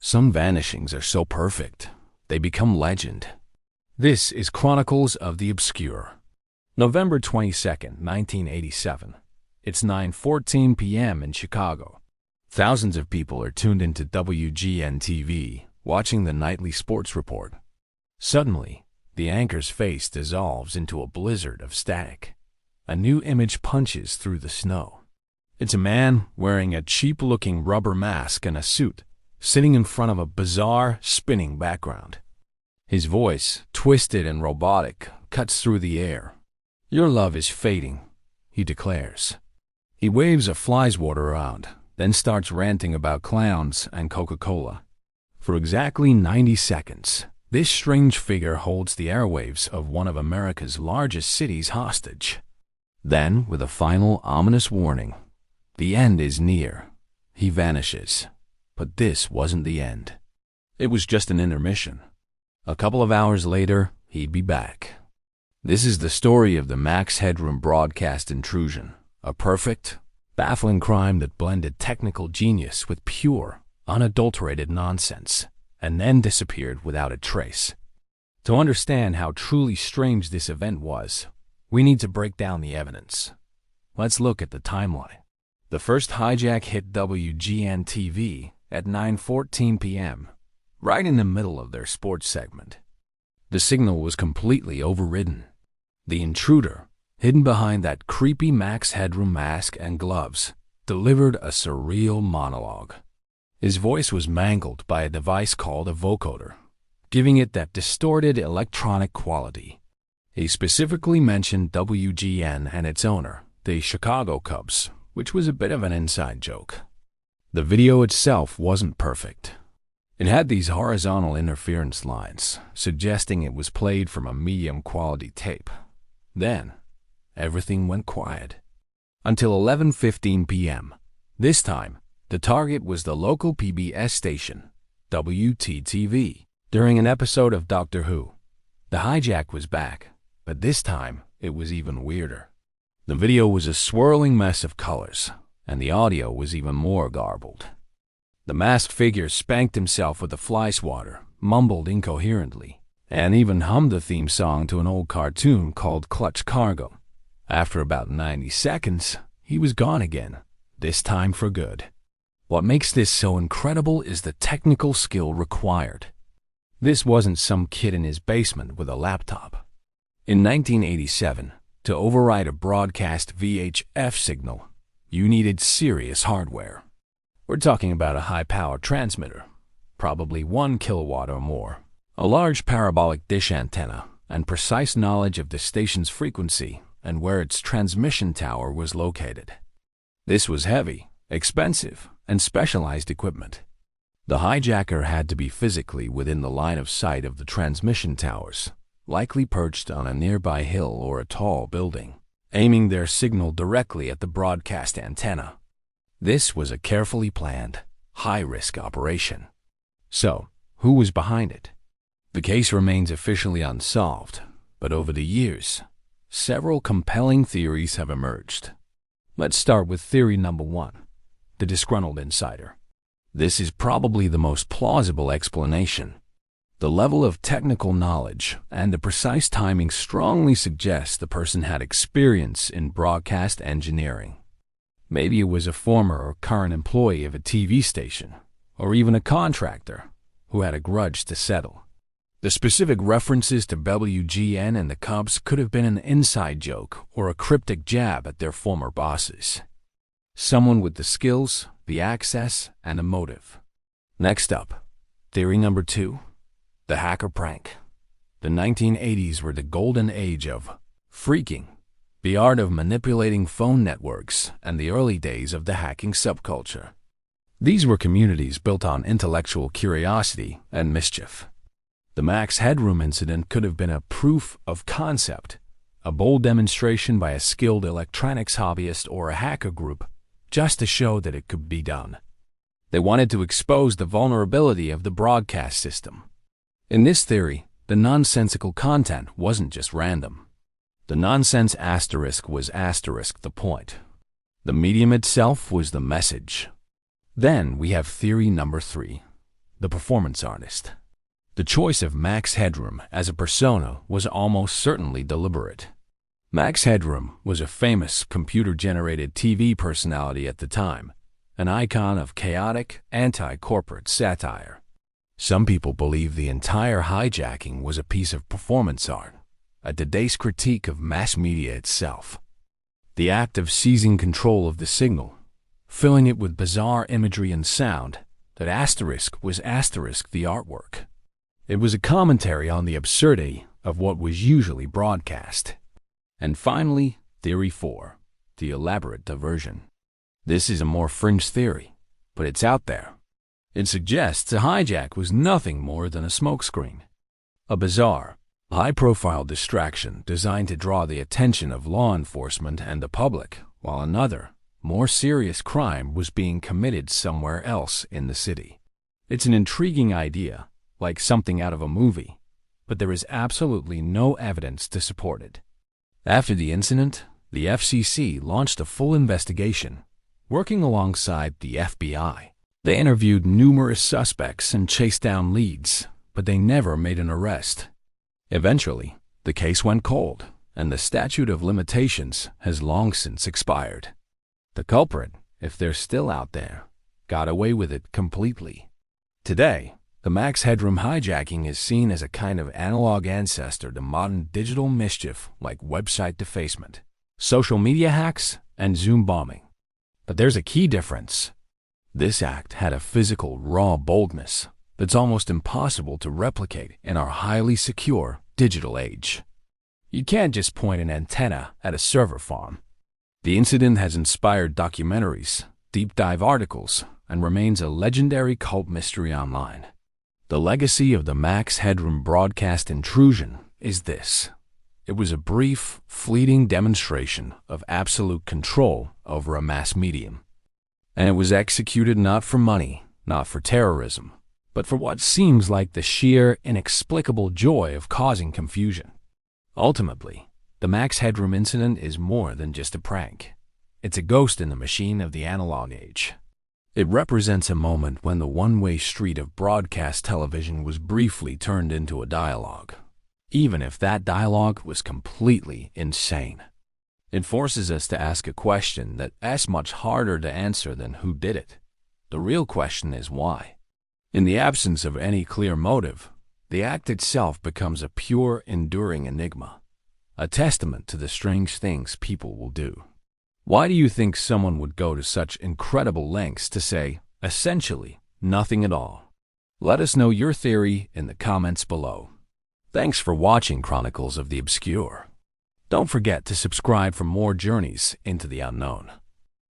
Some vanishings are so perfect, they become legend. This is Chronicles of the Obscure. November 22nd, 1987. It's 9:14 p.m. in Chicago. Thousands of people are tuned into WGN-TV, watching the nightly sports report. Suddenly, the anchor's face dissolves into a blizzard of static. A new image punches through the snow. It's a man wearing a cheap-looking rubber mask and a suit, sitting in front of a bizarre, spinning background. His voice, twisted and robotic, cuts through the air. "Your love is fading," he declares. He waves a fly swatter around, then starts ranting about clowns and Coca-Cola. For exactly 90 seconds, this strange figure holds the airwaves of one of America's largest cities hostage. Then, with a final ominous warning, the end is near. He vanishes. But this wasn't the end. It was just an intermission. A couple of hours later, he'd be back. This is the story of the Max Headroom broadcast Intrusion, a perfect, baffling crime that blended technical genius with pure, unadulterated nonsense, and then disappeared without a trace. To understand how truly strange this event was, we need to break down the evidence. Let's look at the timeline. The first hijack hit WGN-TV at 9:14 p.m., right in the middle of their sports segment. The signal was completely overridden. The intruder, hidden behind that creepy Max Headroom mask and gloves, delivered a surreal monologue. His voice was mangled by a device called a vocoder, giving it that distorted electronic quality. He specifically mentioned WGN and its owner, the Chicago Cubs, which was a bit of an inside joke. The video itself wasn't perfect. It had these horizontal interference lines, suggesting it was played from a medium-quality tape. Then, everything went quiet. Until 11:15 p.m. This time, the target was the local PBS station, WTTV. During an episode of Doctor Who, the hijack was back, but this time it was even weirder. The video was a swirling mess of colors, and the audio was even more garbled. The masked figure spanked himself with a fly swatter, mumbled incoherently, and even hummed the theme song to an old cartoon called Clutch Cargo. After about 90 seconds, he was gone again, this time for good. What makes this so incredible is the technical skill required. This wasn't some kid in his basement with a laptop. In 1987, to override a broadcast VHF signal, you needed serious hardware. We're talking about a high-power transmitter, probably 1 kilowatt or more, a large parabolic dish antenna, and precise knowledge of the station's frequency and where its transmission tower was located. This was heavy, expensive, and specialized equipment. The hijacker had to be physically within the line of sight of the transmission towers, likely perched on a nearby hill or a tall building, aiming their signal directly at the broadcast antenna. This was a carefully planned, high-risk operation. So, who was behind it? The case remains officially unsolved, but over the years, several compelling theories have emerged. Let's start with theory number 1, the disgruntled insider. This is probably the most plausible explanation. The level of technical knowledge and the precise timing strongly suggests the person had experience in broadcast engineering. Maybe it was a former or current employee of a TV station, or even a contractor who had a grudge to settle. The specific references to WGN and the Cubs could have been an inside joke or a cryptic jab at their former bosses. Someone with the skills, the access, and a motive. Next up, theory number 2, the hacker prank. The 1980s were the golden age of phreaking, the art of manipulating phone networks, and the early days of the hacking subculture. These were communities built on intellectual curiosity and mischief. The Max Headroom incident could have been a proof of concept, a bold demonstration by a skilled electronics hobbyist or a hacker group, just to show that it could be done. They wanted to expose the vulnerability of the broadcast system. In this theory, the nonsensical content wasn't just random. The nonsense asterisk was asterisk the point. The medium itself was the message. Then we have theory number 3, the performance artist. The choice of Max Headroom as a persona was almost certainly deliberate. Max Headroom was a famous computer-generated TV personality at the time, an icon of chaotic, anti-corporate satire. Some people believe the entire hijacking was a piece of performance art, a debased critique of mass media itself. The act of seizing control of the signal, filling it with bizarre imagery and sound, that asterisk was asterisk the artwork. It was a commentary on the absurdity of what was usually broadcast. And finally, Theory 4, the elaborate diversion. This is a more fringe theory, but it's out there. It suggests a hijack was nothing more than a smokescreen, a bizarre, high-profile distraction designed to draw the attention of law enforcement and the public, while another, more serious crime was being committed somewhere else in the city. It's an intriguing idea, like something out of a movie, but there is absolutely no evidence to support it. After the incident, the FCC launched a full investigation, working alongside the FBI. They interviewed numerous suspects and chased down leads, but they never made an arrest. Eventually, the case went cold, and the statute of limitations has long since expired. The culprit, if they're still out there, got away with it completely. Today, the Max Headroom hijacking is seen as a kind of analog ancestor to modern digital mischief like website defacement, social media hacks, and Zoom bombing. But there's a key difference. This act had a physical, raw boldness that's almost impossible to replicate in our highly secure digital age. You can't just point an antenna at a server farm. The incident has inspired documentaries, deep dive articles, and remains a legendary cult mystery online. The legacy of the Max Headroom broadcast intrusion is this. It was a brief, fleeting demonstration of absolute control over a mass medium. And it was executed not for money, not for terrorism, but for what seems like the sheer, inexplicable joy of causing confusion. Ultimately, the Max Headroom incident is more than just a prank. It's a ghost in the machine of the analog age. It represents a moment when the one-way street of broadcast television was briefly turned into a dialogue, even if that dialogue was completely insane. It forces us to ask a question that's much harder to answer than who did it. The real question is why. In the absence of any clear motive, the act itself becomes a pure, enduring enigma, a testament to the strange things people will do. Why do you think someone would go to such incredible lengths to say, essentially, nothing at all? Let us know your theory in the comments below. Thanks for watching Chronicles of the Obscure. Don't forget to subscribe for more journeys into the unknown.